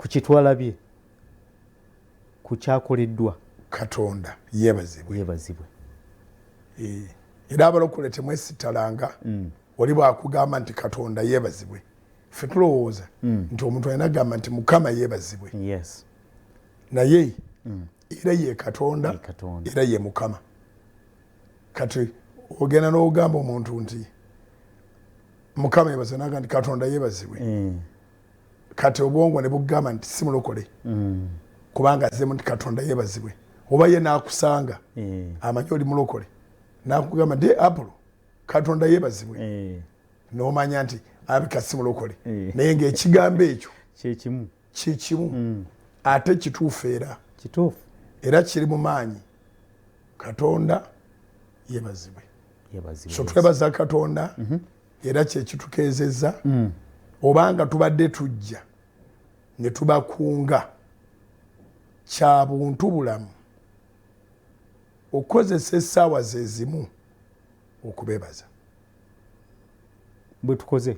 kukitwalabye kukyakoleddwa Katonda yeebazibwe era abalokole temwesittalanga oli bwakugamba nti Katonda yeebazibwe ffe tulowooza nti omuntu alina gamba nti Mukama yeebazibwe naye era ye Katonda era ye Mukama. Kati ogenda n'ogamba omuntu nti Mukama yeebazibwe naga nti Katonda yeebazibwe kati obwongo ne bugamba nti si mulokole kubanga azemu nti Katonda yeebazibwe oba ye n'akusanga amanyi oli mulokole n'akugamba nti Apolo Katonda yeebazibwe n'omanya nti abika si mulokole naye ng'ekigambo ekyo kyekimu ate kituufu era kiri mu maanyi. Katonda yeebazibwe so twebaza Katonda era kyekitukeezezza obanga tubadde tujja ne tubakunga kya buntu bulamu okukozesa essaawa ze zimu okubeebaza bwe tukoze